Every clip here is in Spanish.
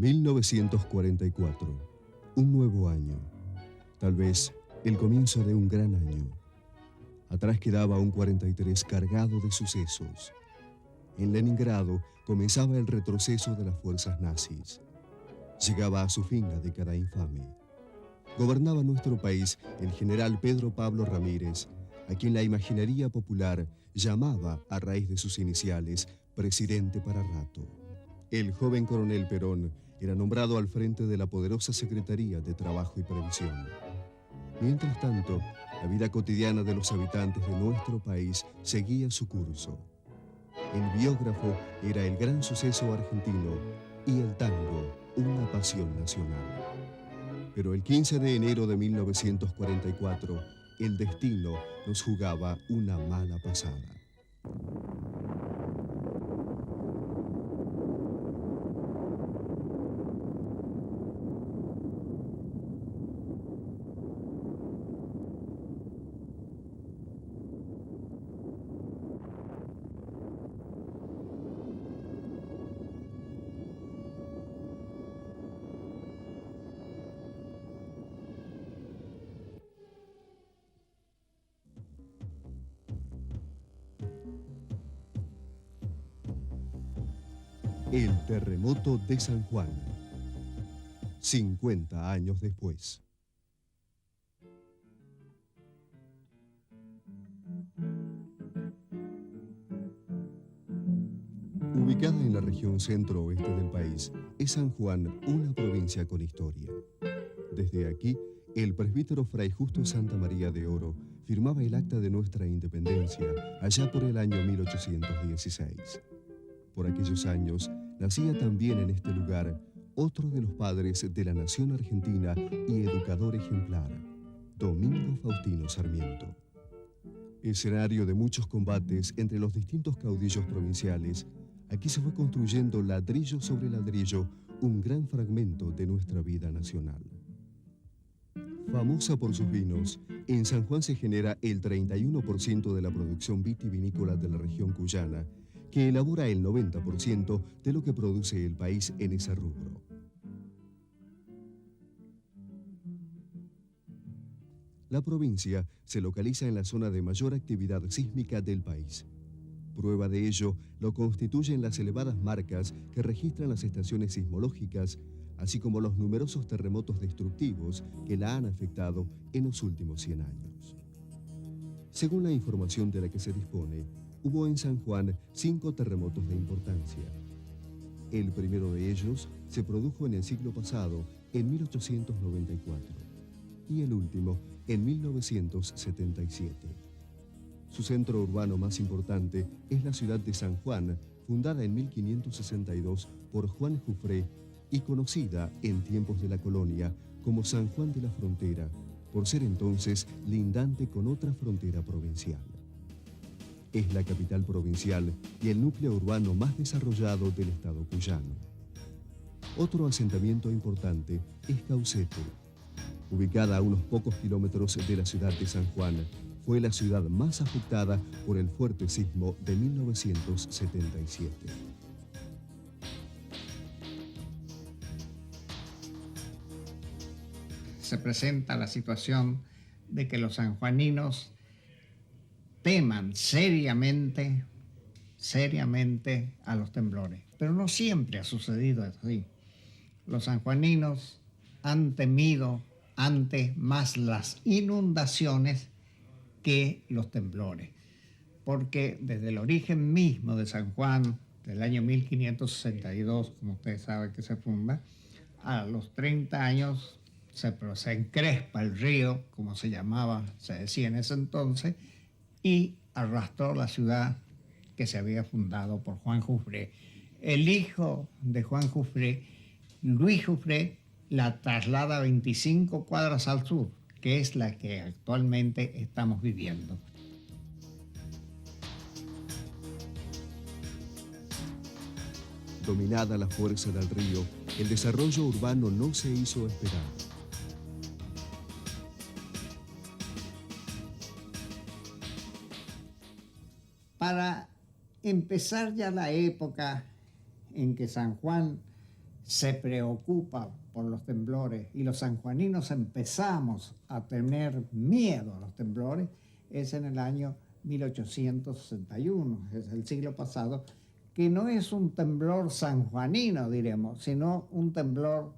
1944, un nuevo año, tal vez el comienzo de un gran año. Atrás quedaba un 43 cargado de sucesos. En Leningrado comenzaba el retroceso de las fuerzas nazis. Llegaba a su fin la década infame. Gobernaba nuestro país el general Pedro Pablo Ramírez, a quien la imaginería popular llamaba, a raíz de sus iniciales, presidente para rato. El joven coronel Perón era nombrado al frente de la poderosa Secretaría de Trabajo y Previsión. Mientras tanto, la vida cotidiana de los habitantes de nuestro país seguía su curso. El biógrafo era el gran suceso argentino y el tango una pasión nacional. Pero el 15 de enero de 1944, el destino nos jugaba una mala pasada. El terremoto de San Juan, 50 años después. Ubicada en la región centro-oeste del país, es San Juan una provincia con historia. Desde aquí, el presbítero Fray Justo Santa María de Oro firmaba el acta de nuestra independencia allá por el año 1816. Por aquellos años, nacía también en este lugar otro de los padres de la nación argentina y educador ejemplar, Domingo Faustino Sarmiento. Escenario de muchos combates entre los distintos caudillos provinciales, aquí se fue construyendo ladrillo sobre ladrillo un gran fragmento de nuestra vida nacional. Famosa por sus vinos, en San Juan se genera el 31% de la producción vitivinícola de la región cuyana, que elabora el 90% de lo que produce el país en ese rubro. La provincia se localiza en la zona de mayor actividad sísmica del país. Prueba de ello lo constituyen las elevadas marcas que registran las estaciones sismológicas, así como los numerosos terremotos destructivos que la han afectado en los últimos 100 años. Según la información de la que se dispone, hubo en San Juan 5 terremotos de importancia. El primero de ellos se produjo en el siglo pasado, en 1894, y el último en 1977. Su centro urbano más importante es la ciudad de San Juan, fundada en 1562 por Juan Jufré y conocida en tiempos de la colonia como San Juan de la Frontera, por ser entonces lindante con otra frontera provincial. Es la capital provincial y el núcleo urbano más desarrollado del estado cuyano. Otro asentamiento importante es Caucete. Ubicada a unos pocos kilómetros de la ciudad de San Juan, fue la ciudad más afectada por el fuerte sismo de 1977. Se presenta la situación de que los sanjuaninos teman seriamente a los temblores. Pero no siempre ha sucedido así. Los sanjuaninos han temido antes más las inundaciones que los temblores. Porque desde el origen mismo de San Juan, del año 1562, como ustedes saben que se funda, a los 30 años se encrespa el río, como se llamaba, se decía en ese entonces, y arrastró la ciudad que se había fundado por Juan Jufré. El hijo de Juan Jufré, Luis Jufré, la traslada 25 cuadras al sur, que es la que actualmente estamos viviendo. Dominada la fuerza del río, el desarrollo urbano no se hizo esperar. Para empezar ya la época en que San Juan se preocupa por los temblores y los sanjuaninos empezamos a tener miedo a los temblores es en el año 1861, es el siglo pasado, que no es un temblor sanjuanino, diremos, sino un temblor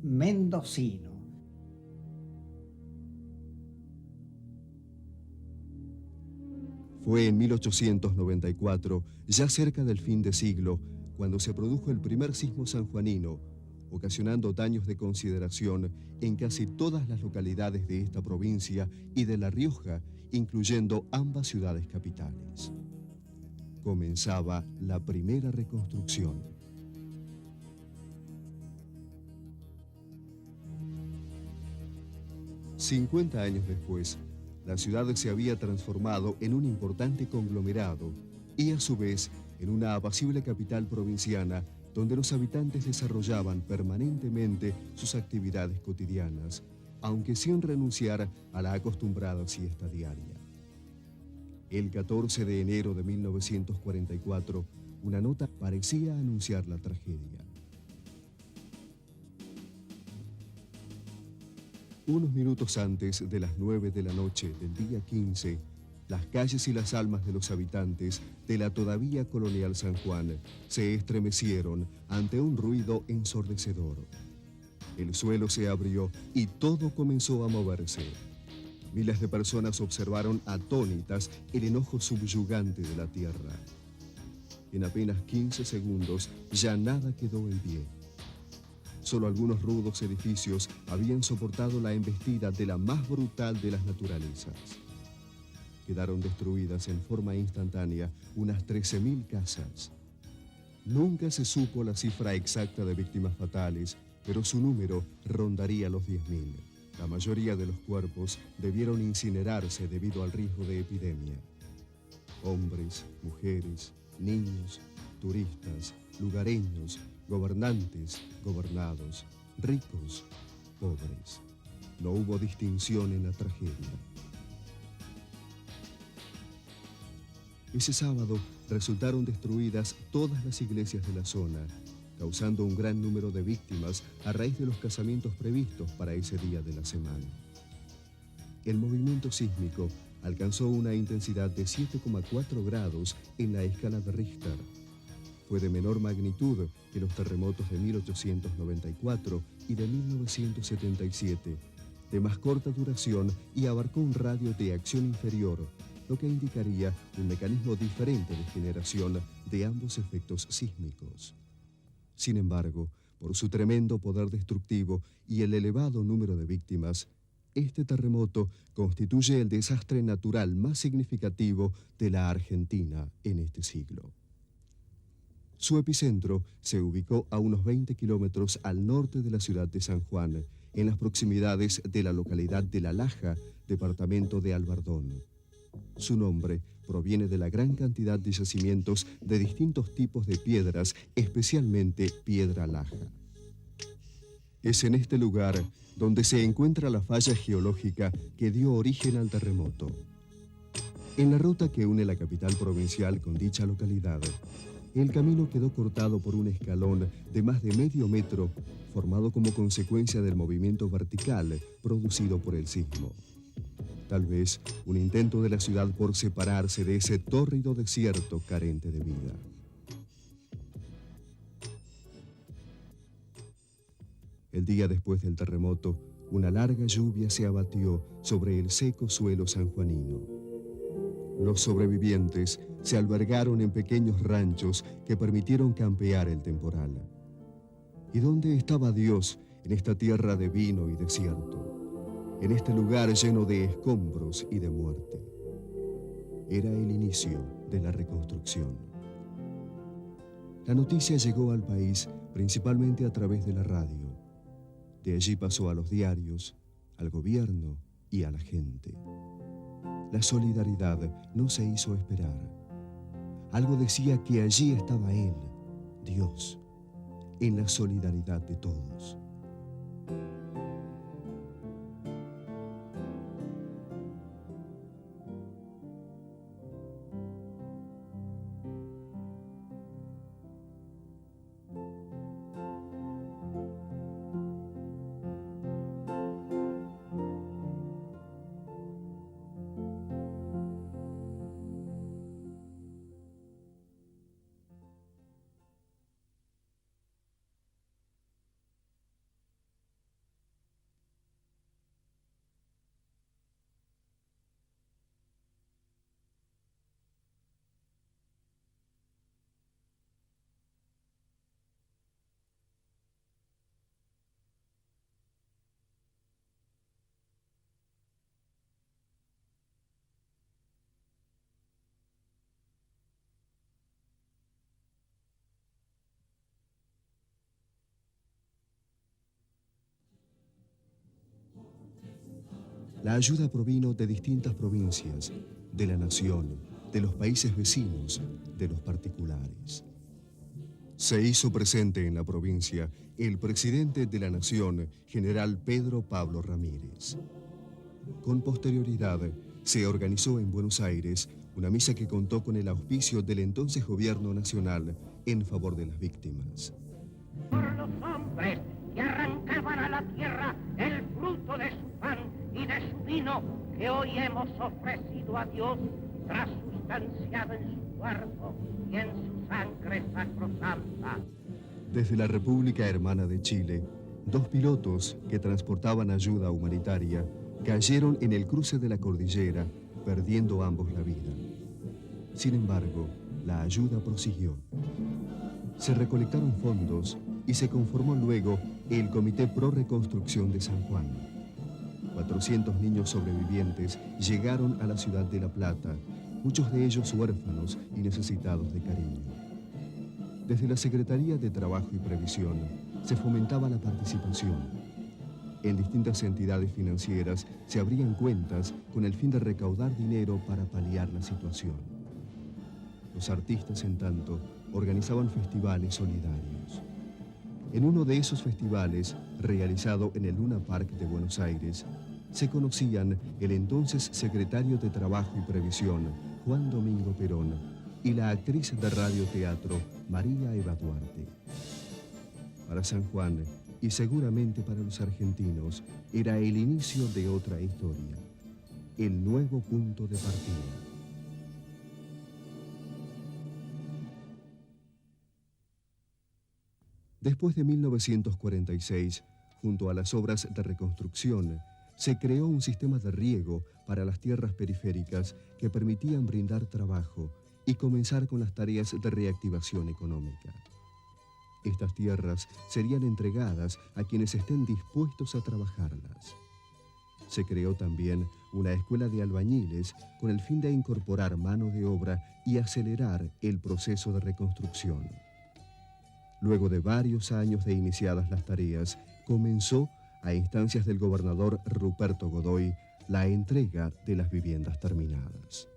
mendocino. Fue en 1894, ya cerca del fin de siglo, cuando se produjo el primer sismo sanjuanino, ocasionando daños de consideración en casi todas las localidades de esta provincia y de La Rioja, incluyendo ambas ciudades capitales. Comenzaba la primera reconstrucción. Cincuenta años después, la ciudad se había transformado en un importante conglomerado y a su vez en una apacible capital provinciana donde los habitantes desarrollaban permanentemente sus actividades cotidianas, aunque sin renunciar a la acostumbrada siesta diaria. El 14 de enero de 1944, una nota parecía anunciar la tragedia. Unos minutos antes de las 9 de la noche del día 15, las calles y las almas de los habitantes de la todavía colonial San Juan se estremecieron ante un ruido ensordecedor. El suelo se abrió y todo comenzó a moverse. Miles de personas observaron atónitas el enojo subyugante de la tierra. En apenas 15 segundos ya nada quedó en pie. Solo algunos rudos edificios habían soportado la embestida de la más brutal de las naturalezas. Quedaron destruidas en forma instantánea unas 13.000 casas. Nunca se supo la cifra exacta de víctimas fatales, pero su número rondaría los 10.000. La mayoría de los cuerpos debieron incinerarse debido al riesgo de epidemia. Hombres, mujeres, niños, turistas, lugareños, gobernantes, gobernados, ricos, pobres. No hubo distinción en la tragedia. Ese sábado resultaron destruidas todas las iglesias de la zona, causando un gran número de víctimas a raíz de los casamientos previstos para ese día de la semana. El movimiento sísmico alcanzó una intensidad de 7,4 grados en la escala de Richter. Fue de menor magnitud que los terremotos de 1894 y de 1977, de más corta duración y abarcó un radio de acción inferior, lo que indicaría un mecanismo diferente de generación de ambos efectos sísmicos. Sin embargo, por su tremendo poder destructivo y el elevado número de víctimas, este terremoto constituye el desastre natural más significativo de la Argentina en este siglo. Su epicentro se ubicó a unos 20 kilómetros al norte de la ciudad de San Juan, en las proximidades de la localidad de La Laja, departamento de Albardón. Su nombre proviene de la gran cantidad de yacimientos de distintos tipos de piedras, especialmente piedra laja. Es en este lugar donde se encuentra la falla geológica que dio origen al terremoto. En la ruta que une la capital provincial con dicha localidad, el camino quedó cortado por un escalón de más de medio metro, formado como consecuencia del movimiento vertical producido por el sismo. Tal vez un intento de la ciudad por separarse de ese tórrido desierto carente de vida. El día después del terremoto, una larga lluvia se abatió sobre el seco suelo sanjuanino. Los sobrevivientes se albergaron en pequeños ranchos que permitieron campear el temporal. ¿Y dónde estaba Dios en esta tierra de vino y desierto? En este lugar lleno de escombros y de muerte. Era el inicio de la reconstrucción. La noticia llegó al país principalmente a través de la radio. De allí pasó a los diarios, al gobierno y a la gente. La solidaridad no se hizo esperar. Algo decía que allí estaba Él, Dios, en la solidaridad de todos. La ayuda provino de distintas provincias, de la nación, de los países vecinos, de los particulares. Se hizo presente en la provincia el presidente de la Nación, general Pedro Pablo Ramírez. Con posterioridad, se organizó en Buenos Aires una misa que contó con el auspicio del entonces gobierno nacional en favor de las víctimas. Por los hombres que arrancaban a la tierra el fruto de su pan y de su vino que hoy hemos ofrecido a Dios, transustanciado en su cuerpo y en su sangre sacrosanta. Desde la República Hermana de Chile, 2 pilotos que transportaban ayuda humanitaria cayeron en el cruce de la cordillera, perdiendo ambos la vida. Sin embargo, la ayuda prosiguió. Se recolectaron fondos y se conformó luego el Comité Pro Reconstrucción de San Juan. 400 niños sobrevivientes llegaron a la ciudad de La Plata, muchos de ellos huérfanos y necesitados de cariño. Desde la Secretaría de Trabajo y Previsión se fomentaba la participación. En distintas entidades financieras se abrían cuentas con el fin de recaudar dinero para paliar la situación. Los artistas, en tanto, organizaban festivales solidarios. En uno de esos festivales, realizado en el Luna Park de Buenos Aires, se conocían el entonces secretario de Trabajo y Previsión, Juan Domingo Perón, y la actriz de radioteatro, María Eva Duarte. Para San Juan, y seguramente para los argentinos, era el inicio de otra historia, el nuevo punto de partida. Después de 1946, junto a las obras de reconstrucción, se creó un sistema de riego para las tierras periféricas que permitían brindar trabajo y comenzar con las tareas de reactivación económica. Estas tierras serían entregadas a quienes estén dispuestos a trabajarlas. Se creó también una escuela de albañiles con el fin de incorporar mano de obra y acelerar el proceso de reconstrucción. Luego de varios años de iniciadas las tareas, comenzó, a instancias del gobernador Ruperto Godoy, la entrega de las viviendas terminadas.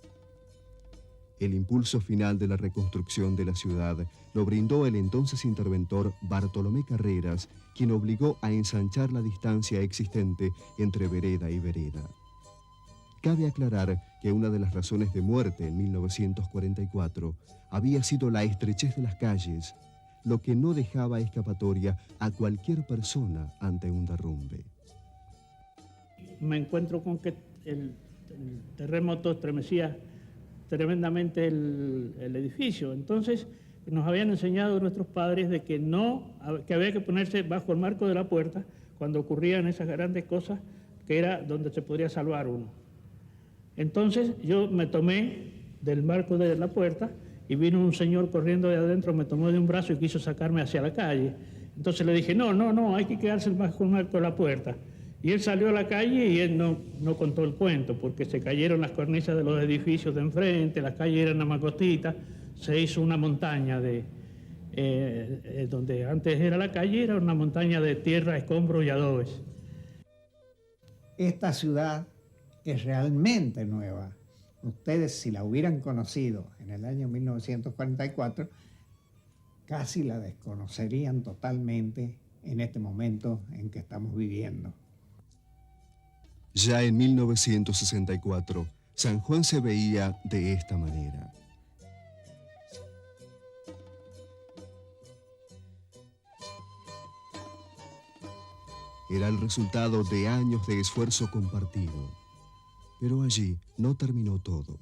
El impulso final de la reconstrucción de la ciudad lo brindó el entonces interventor Bartolomé Carreras, quien obligó a ensanchar la distancia existente entre vereda y vereda. Cabe aclarar que una de las razones de muerte en 1944 había sido la estrechez de las calles, lo que no dejaba escapatoria a cualquier persona ante un derrumbe. Me encuentro con que el terremoto estremecía tremendamente el edificio. Entonces nos habían enseñado nuestros padres de que había que ponerse bajo el marco de la puerta cuando ocurrían esas grandes cosas, que era donde se podría salvar uno. Entonces yo me tomé del marco de la puerta y vino un señor corriendo de adentro, me tomó de un brazo y quiso sacarme hacia la calle. Entonces le dije, no, hay que quedarse bajo el marco de la puerta. Y él salió a la calle y él no contó el cuento, porque se cayeron las cornisas de los edificios de enfrente, las calles eran una macotita, se hizo una montaña donde antes era la calle, era una montaña de tierra, escombros y adobes. Esta ciudad es realmente nueva. Ustedes, si la hubieran conocido en el año 1944, casi la desconocerían totalmente en este momento en que estamos viviendo. Ya en 1964, San Juan se veía de esta manera. Era el resultado de años de esfuerzo compartido. Pero allí no terminó todo.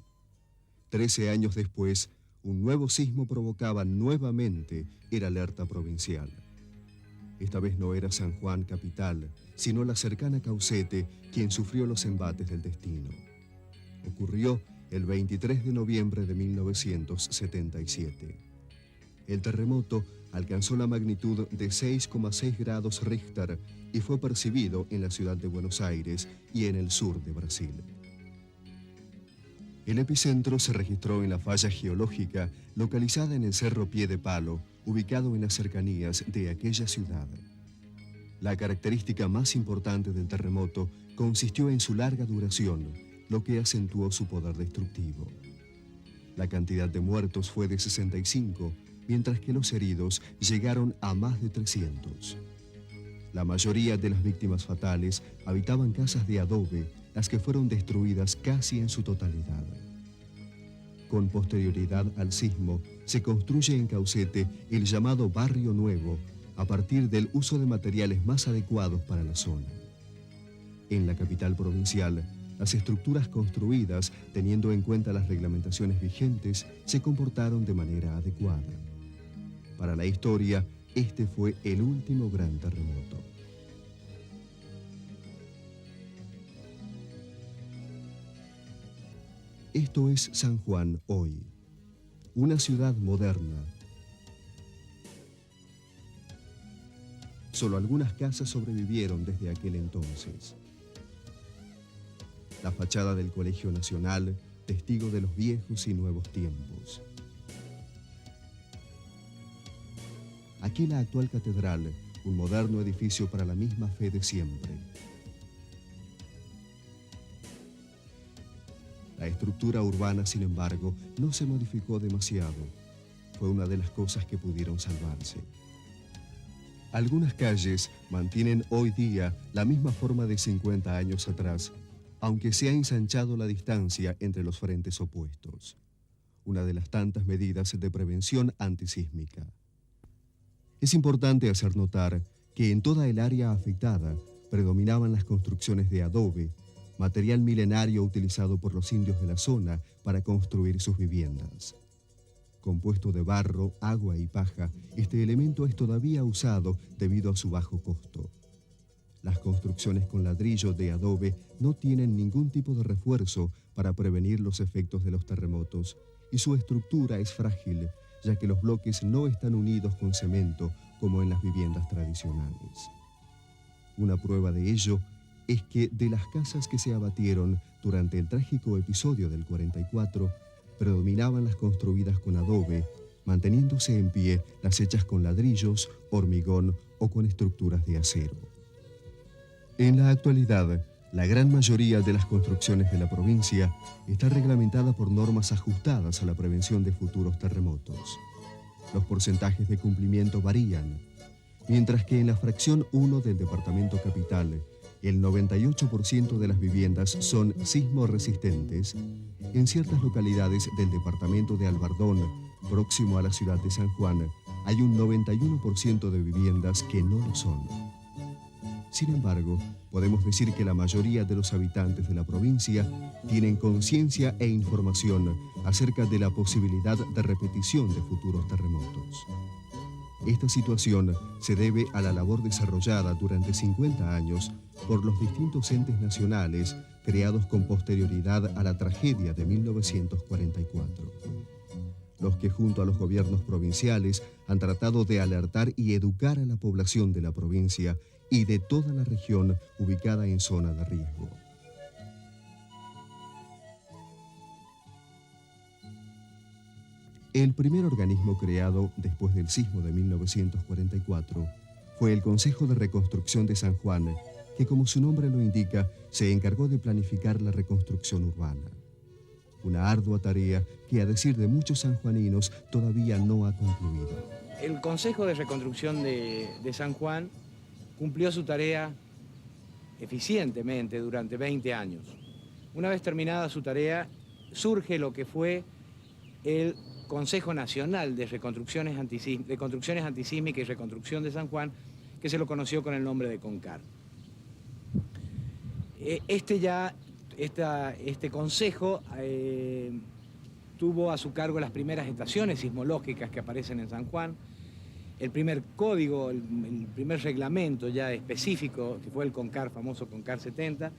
13 años después, un nuevo sismo provocaba nuevamente el alerta provincial. Esta vez no era San Juan capital, sino la cercana Caucete quien sufrió los embates del destino. Ocurrió el 23 de noviembre de 1977. El terremoto alcanzó la magnitud de 6,6 grados Richter y fue percibido en la ciudad de Buenos Aires y en el sur de Brasil. El epicentro se registró en la falla geológica localizada en el Cerro Pie de Palo, ubicado en las cercanías de aquella ciudad. La característica más importante del terremoto consistió en su larga duración, lo que acentuó su poder destructivo. La cantidad de muertos fue de 65, mientras que los heridos llegaron a más de 300. La mayoría de las víctimas fatales habitaban casas de adobe, las que fueron destruidas casi en su totalidad. Con posterioridad al sismo, se construye en Caucete el llamado Barrio Nuevo, a partir del uso de materiales más adecuados para la zona. En la capital provincial, las estructuras construidas, teniendo en cuenta las reglamentaciones vigentes, se comportaron de manera adecuada. Para la historia, este fue el último gran terremoto. Esto es San Juan hoy, una ciudad moderna. Solo algunas casas sobrevivieron desde aquel entonces. La fachada del Colegio Nacional, testigo de los viejos y nuevos tiempos. Aquí la actual catedral, un moderno edificio para la misma fe de siempre. La estructura urbana, sin embargo, no se modificó demasiado. Fue una de las cosas que pudieron salvarse. Algunas calles mantienen hoy día la misma forma de 50 años atrás, aunque se ha ensanchado la distancia entre los frentes opuestos. Una de las tantas medidas de prevención antisísmica. Es importante hacer notar que en toda el área afectada predominaban las construcciones de adobe, material milenario utilizado por los indios de la zona para construir sus viviendas. Compuesto de barro, agua y paja, este elemento es todavía usado debido a su bajo costo. Las construcciones con ladrillo de adobe no tienen ningún tipo de refuerzo para prevenir los efectos de los terremotos y su estructura es frágil, ya que los bloques no están unidos con cemento como en las viviendas tradicionales. Una prueba de ello es que de las casas que se abatieron durante el trágico episodio del 44, predominaban las construidas con adobe, manteniéndose en pie las hechas con ladrillos, hormigón o con estructuras de acero. En la actualidad, la gran mayoría de las construcciones de la provincia está reglamentada por normas ajustadas a la prevención de futuros terremotos. Los porcentajes de cumplimiento varían, mientras que en la fracción 1 del departamento capital, el 98% de las viviendas son sismo resistentes. En ciertas localidades del departamento de Albardón, próximo a la ciudad de San Juan, hay un 91% de viviendas que no lo son. Sin embargo, podemos decir que la mayoría de los habitantes de la provincia tienen conciencia e información acerca de la posibilidad de repetición de futuros terremotos. Esta situación se debe a la labor desarrollada durante 50 años por los distintos entes nacionales creados con posterioridad a la tragedia de 1944. Los que junto a los gobiernos provinciales han tratado de alertar y educar a la población de la provincia y de toda la región ubicada en zona de riesgo. El primer organismo creado después del sismo de 1944 fue el Consejo de Reconstrucción de San Juan, que como su nombre lo indica, se encargó de planificar la reconstrucción urbana. Una ardua tarea que, a decir de muchos sanjuaninos, todavía no ha concluido. El Consejo de Reconstrucción de San Juan cumplió su tarea eficientemente durante 20 años. Una vez terminada su tarea, surge lo que fue el Consejo Nacional de Construcciones Antisísmicas y Reconstrucción de San Juan, que se lo conoció con el nombre de CONCAR. Este consejo tuvo a su cargo las primeras estaciones sismológicas que aparecen en San Juan, el primer código, el primer reglamento ya específico, que fue el CONCAR, famoso CONCAR 70,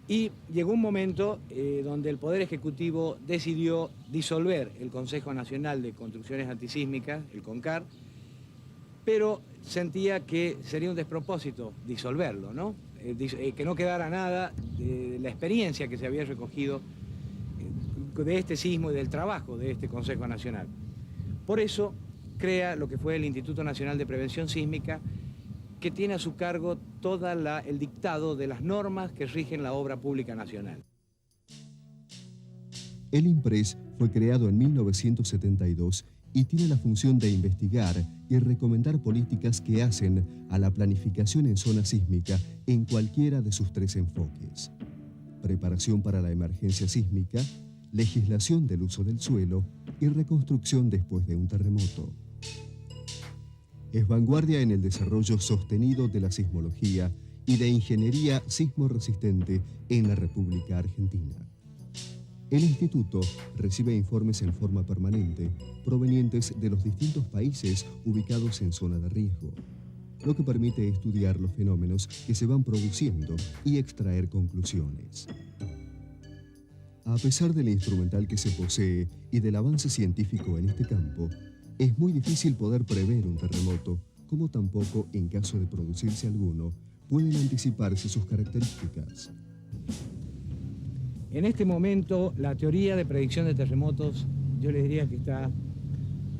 y llegó un momento donde el Poder Ejecutivo decidió disolver el Consejo Nacional de Construcciones Antisísmicas, el CONCAR, pero sentía que sería un despropósito disolverlo, ¿no? Que no quedara nada de la experiencia que se había recogido de este sismo y del trabajo de este Consejo Nacional. Por eso crea lo que fue el Instituto Nacional de Prevención Sísmica, que tiene a su cargo todo el dictado de las normas que rigen la obra pública nacional. El INPRES fue creado en 1972 y tiene la función de investigar y recomendar políticas que hacen a la planificación en zona sísmica en cualquiera de sus tres enfoques: preparación para la emergencia sísmica, legislación del uso del suelo y reconstrucción después de un terremoto. Es vanguardia en el desarrollo sostenido de la sismología y de ingeniería sismorresistente en la República Argentina. El instituto recibe informes en forma permanente provenientes de los distintos países ubicados en zona de riesgo, lo que permite estudiar los fenómenos que se van produciendo y extraer conclusiones. A pesar del instrumental que se posee y del avance científico en este campo, es muy difícil poder prever un terremoto, como tampoco, en caso de producirse alguno, pueden anticiparse sus características. En este momento, la teoría de predicción de terremotos, yo les diría que está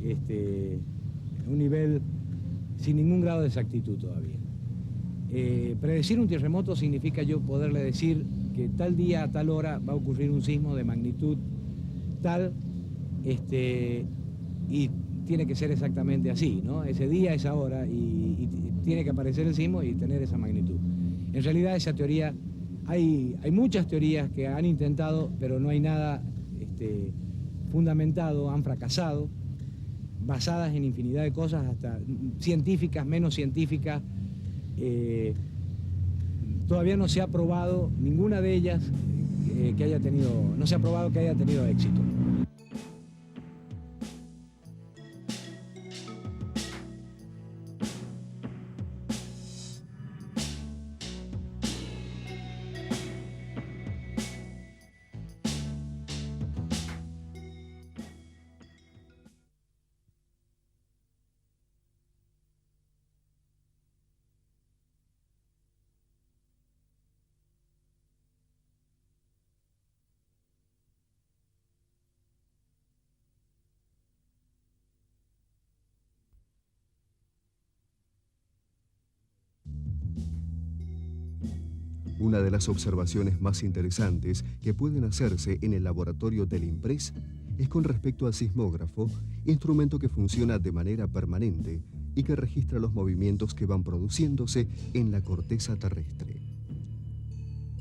en un nivel sin ningún grado de exactitud todavía. Predecir un terremoto significa yo poderle decir que tal día a tal hora va a ocurrir un sismo de magnitud tal, y tiene que ser exactamente así, ¿no? Ese día, esa hora, y tiene que aparecer el sismo y tener esa magnitud. En realidad esa teoría, hay muchas teorías que han intentado, pero no hay nada fundamentado, han fracasado, basadas en infinidad de cosas, hasta científicas, menos científicas. Todavía no se ha probado ninguna de ellas no se ha probado que haya tenido éxito. Una de las observaciones más interesantes que pueden hacerse en el laboratorio del INPRES es con respecto al sismógrafo, instrumento que funciona de manera permanente y que registra los movimientos que van produciéndose en la corteza terrestre.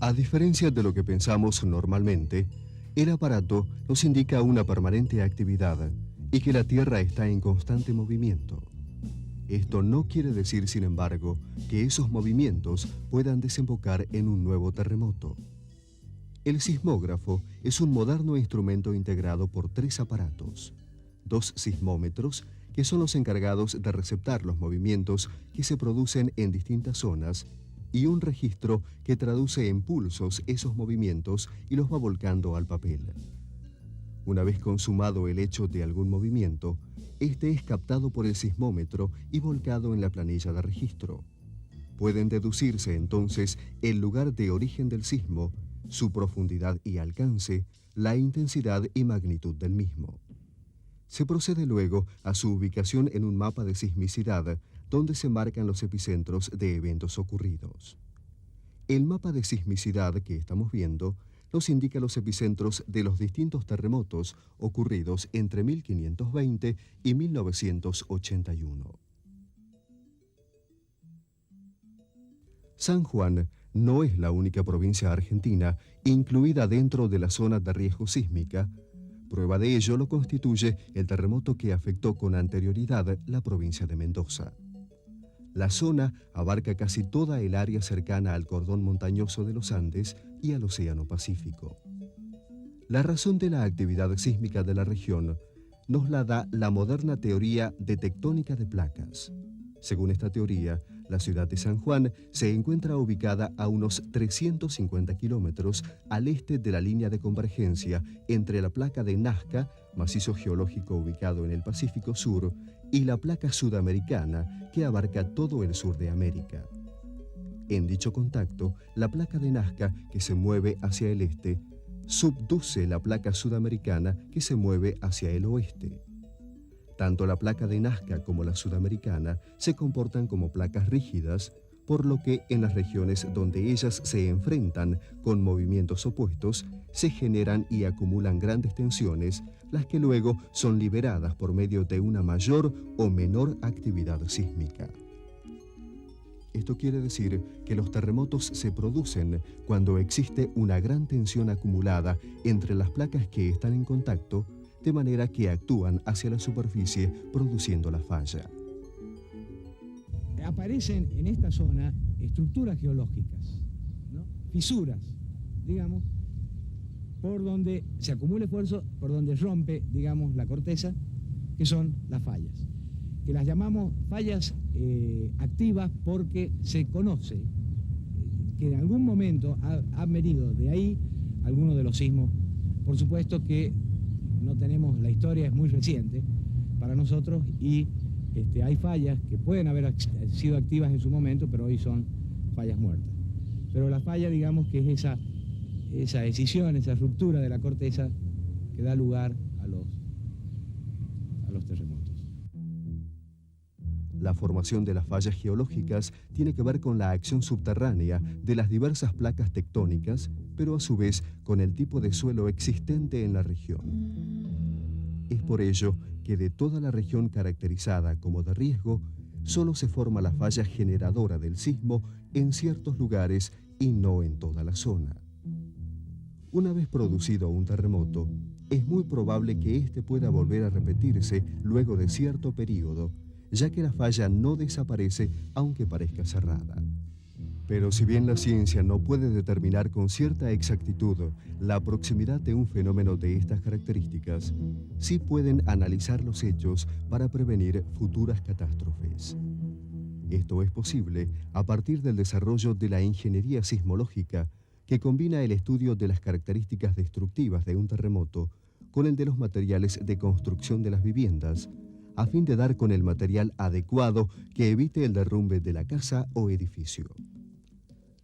A diferencia de lo que pensamos normalmente, el aparato nos indica una permanente actividad y que la Tierra está en constante movimiento. Esto no quiere decir, sin embargo, que esos movimientos puedan desembocar en un nuevo terremoto. El sismógrafo es un moderno instrumento integrado por tres aparatos: dos sismómetros, que son los encargados de receptar los movimientos que se producen en distintas zonas, y un registro que traduce en pulsos esos movimientos y los va volcando al papel. Una vez consumado el hecho de algún movimiento, este es captado por el sismómetro y volcado en la planilla de registro. Pueden deducirse entonces el lugar de origen del sismo, su profundidad y alcance, la intensidad y magnitud del mismo. Se procede luego a su ubicación en un mapa de sismicidad, donde se marcan los epicentros de eventos ocurridos. El mapa de sismicidad que estamos viendo nos indica los epicentros de los distintos terremotos ocurridos entre 1520 y 1981. San Juan no es la única provincia argentina incluida dentro de la zona de riesgo sísmica. Prueba de ello lo constituye el terremoto que afectó con anterioridad la provincia de Mendoza. La zona abarca casi toda el área cercana al cordón montañoso de los Andes y al Océano Pacífico. La razón de la actividad sísmica de la región nos la da la moderna teoría de tectónica de placas. Según esta teoría, la ciudad de San Juan se encuentra ubicada a unos 350 kilómetros al este de la línea de convergencia entre la placa de Nazca, macizo geológico ubicado en el Pacífico Sur, y la placa sudamericana, que abarca todo el sur de América. En dicho contacto, la placa de Nazca, que se mueve hacia el este, subduce la placa sudamericana, que se mueve hacia el oeste. Tanto la placa de Nazca como la sudamericana se comportan como placas rígidas, por lo que en las regiones donde ellas se enfrentan con movimientos opuestos, se generan y acumulan grandes tensiones, las que luego son liberadas por medio de una mayor o menor actividad sísmica. Esto quiere decir que los terremotos se producen cuando existe una gran tensión acumulada entre las placas que están en contacto, de manera que actúan hacia la superficie produciendo la falla. Aparecen en esta zona estructuras geológicas, ¿no? Fisuras, digamos, por donde se acumula esfuerzo, por donde rompe, digamos, la corteza, que son las fallas, que las llamamos fallas activas porque se conoce que en algún momento han venido de ahí algunos de los sismos. Por supuesto que no tenemos, la historia es muy reciente para nosotros y hay fallas que pueden haber sido activas en su momento, pero hoy son fallas muertas. Pero la falla, digamos, que es esa escisión, esa ruptura de la corteza que da lugar a los terremotos. La formación de las fallas geológicas tiene que ver con la acción subterránea de las diversas placas tectónicas, pero a su vez con el tipo de suelo existente en la región. Es por ello que de toda la región caracterizada como de riesgo, solo se forma la falla generadora del sismo en ciertos lugares y no en toda la zona. Una vez producido un terremoto, es muy probable que éste pueda volver a repetirse luego de cierto periodo, ya que la falla no desaparece aunque parezca cerrada. Pero si bien la ciencia no puede determinar con cierta exactitud la proximidad de un fenómeno de estas características, sí pueden analizar los hechos para prevenir futuras catástrofes. Esto es posible a partir del desarrollo de la ingeniería sismológica, que combina el estudio de las características destructivas de un terremoto con el de los materiales de construcción de las viviendas, a fin de dar con el material adecuado que evite el derrumbe de la casa o edificio.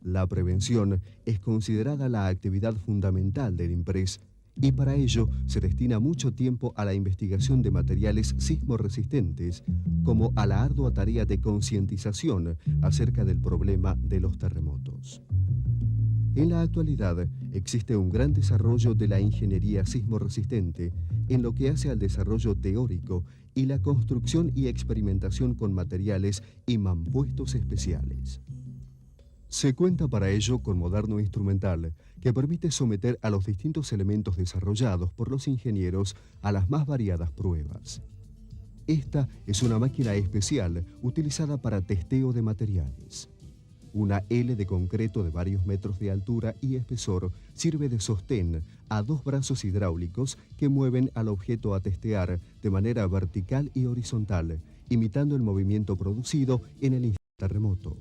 La prevención es considerada la actividad fundamental del INPRES y para ello se destina mucho tiempo a la investigación de materiales sismoresistentes, como a la ardua tarea de concientización acerca del problema de los terremotos. En la actualidad existe un gran desarrollo de la ingeniería sismoresistente en lo que hace al desarrollo teórico y la construcción y experimentación con materiales y mampuestos especiales. Se cuenta para ello con moderno instrumental que permite someter a los distintos elementos desarrollados por los ingenieros a las más variadas pruebas. Esta es una máquina especial utilizada para testeo de materiales. Una L de concreto de varios metros de altura y espesor sirve de sostén a dos brazos hidráulicos que mueven al objeto a testear de manera vertical y horizontal, imitando el movimiento producido en el instante terremoto.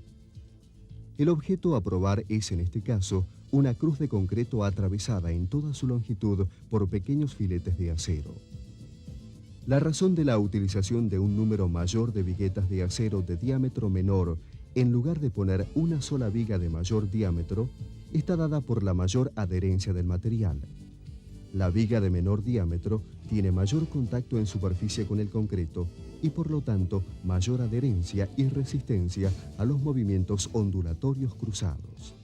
El objeto a probar es, en este caso, una cruz de concreto atravesada en toda su longitud por pequeños filetes de acero. La razón de la utilización de un número mayor de viguetas de acero de diámetro menor en lugar de poner una sola viga de mayor diámetro está dada por la mayor adherencia del material. La viga de menor diámetro tiene mayor contacto en superficie con el concreto y por lo tanto mayor adherencia y resistencia a los movimientos ondulatorios cruzados.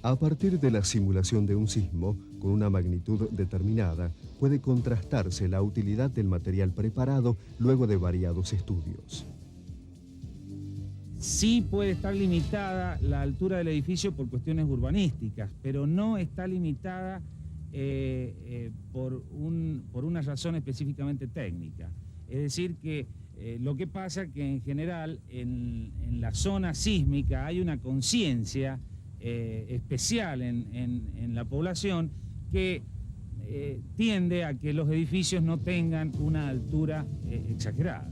A partir de la simulación de un sismo con una magnitud determinada, puede contrastarse la utilidad del material preparado luego de variados estudios. Sí puede estar limitada la altura del edificio por cuestiones urbanísticas, pero no está limitada por una razón específicamente técnica. Es decir, que lo que pasa es que en general en la zona sísmica hay una conciencia especial en la población que tiende a que los edificios no tengan una altura exagerada.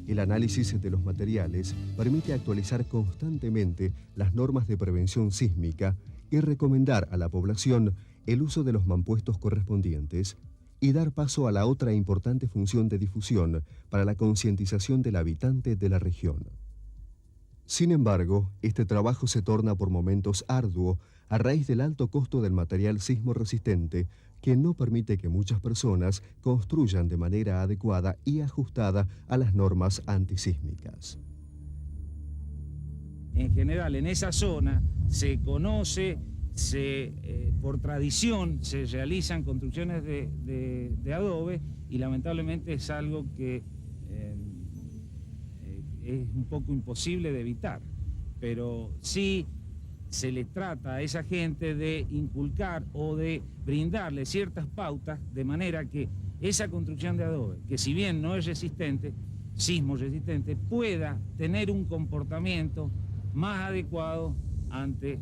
El análisis de los materiales permite actualizar constantemente las normas de prevención sísmica y recomendar a la población el uso de los mampuestos correspondientes y dar paso a la otra importante función de difusión para la concientización del habitante de la región. Sin embargo, este trabajo se torna por momentos arduo a raíz del alto costo del material sismo resistente que no permite que muchas personas construyan de manera adecuada y ajustada a las normas antisísmicas. En general, en esa zona se conoce, por tradición, se realizan construcciones de adobe y lamentablemente es algo que es un poco imposible de evitar. Pero sí se le trata a esa gente de inculcar o de brindarle ciertas pautas de manera que esa construcción de adobe, que si bien no es resistente, sismo resistente, pueda tener un comportamiento más adecuado ante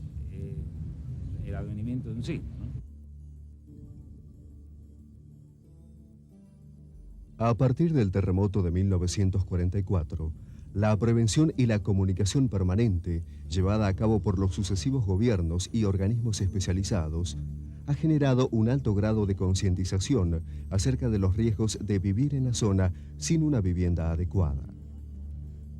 el advenimiento de un sismo, ¿no? A partir del terremoto de 1944, la prevención y la comunicación permanente, llevada a cabo por los sucesivos gobiernos y organismos especializados, ha generado un alto grado de concientización acerca de los riesgos de vivir en la zona sin una vivienda adecuada.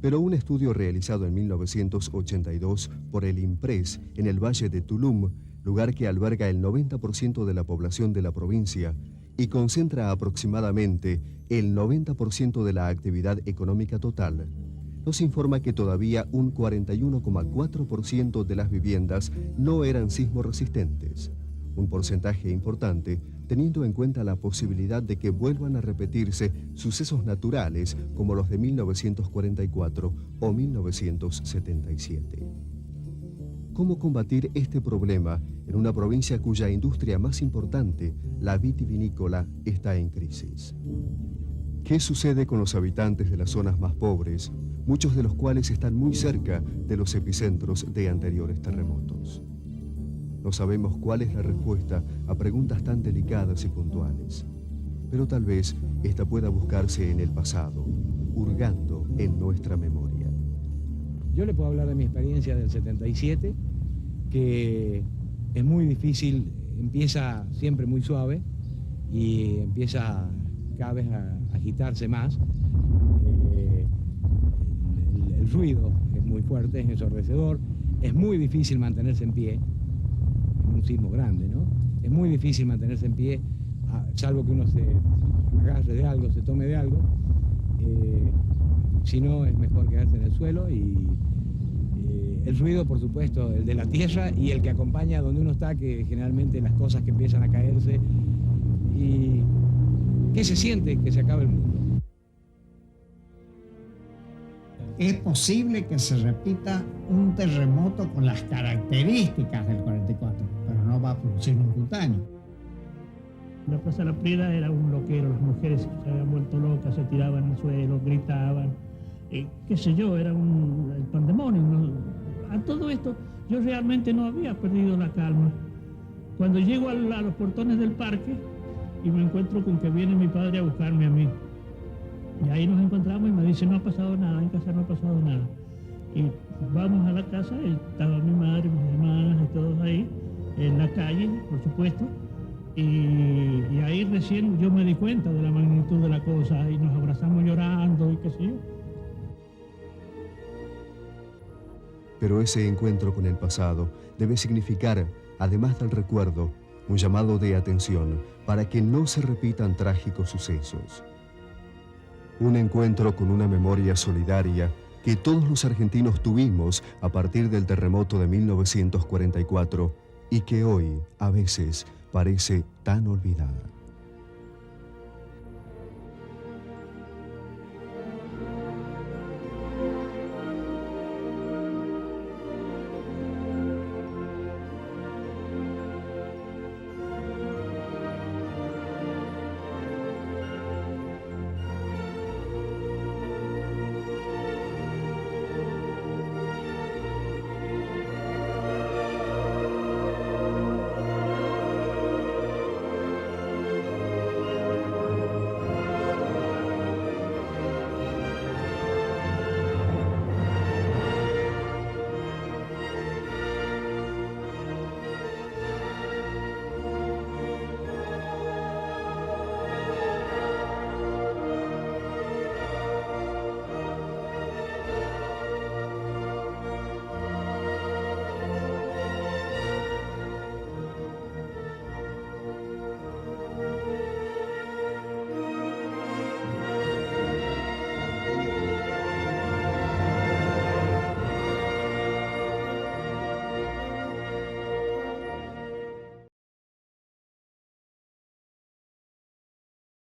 Pero un estudio realizado en 1982 por el IMPRES en el Valle de Tulum, lugar que alberga el 90% de la población de la provincia y concentra aproximadamente el 90% de la actividad económica total, nos informa que todavía un 41,4% de las viviendas no eran sismo resistentes, un porcentaje importante teniendo en cuenta la posibilidad de que vuelvan a repetirse sucesos naturales como los de 1944 o 1977. ¿Cómo combatir este problema en una provincia cuya industria más importante, la vitivinícola, está en crisis? ¿Qué sucede con los habitantes de las zonas más pobres, muchos de los cuales están muy cerca de los epicentros de anteriores terremotos? No sabemos cuál es la respuesta a preguntas tan delicadas y puntuales, pero tal vez esta pueda buscarse en el pasado, hurgando en nuestra memoria. Yo le puedo hablar de mi experiencia del 77, que es muy difícil, empieza siempre muy suave y empieza cada vez a agitarse más. El ruido es muy fuerte, es ensordecedor, es muy difícil mantenerse en pie. Un sismo grande, ¿no? Es muy difícil mantenerse en pie, salvo que uno se agarre de algo, se tome de algo. Si no, es mejor quedarse en el suelo y el ruido, por supuesto, el de la tierra y el que acompaña donde uno está, que generalmente las cosas que empiezan a caerse. ¿Y qué se siente? Que se acaba el mundo. Es posible que se repita un terremoto con las características del 44, pero no va a producir ningún daño. La Plaza de la Priera era un loquero, las mujeres se habían vuelto locas, se tiraban al suelo, gritaban, qué sé yo, era el pandemonio, ¿no? A todo esto yo realmente no había perdido la calma. Cuando llego a los portones del parque y me encuentro con que viene mi padre a buscarme a mí. Y ahí nos encontramos y me dice, no ha pasado nada, en casa no ha pasado nada. Y vamos a la casa y estaba mi madre, mis hermanas y todos ahí, en la calle, por supuesto. Y ahí recién yo me di cuenta de la magnitud de la cosa y nos abrazamos llorando y qué sé yo. Pero ese encuentro con el pasado debe significar, además del recuerdo, un llamado de atención para que no se repitan trágicos sucesos. Un encuentro con una memoria solidaria que todos los argentinos tuvimos a partir del terremoto de 1944 y que hoy, a veces, parece tan olvidada.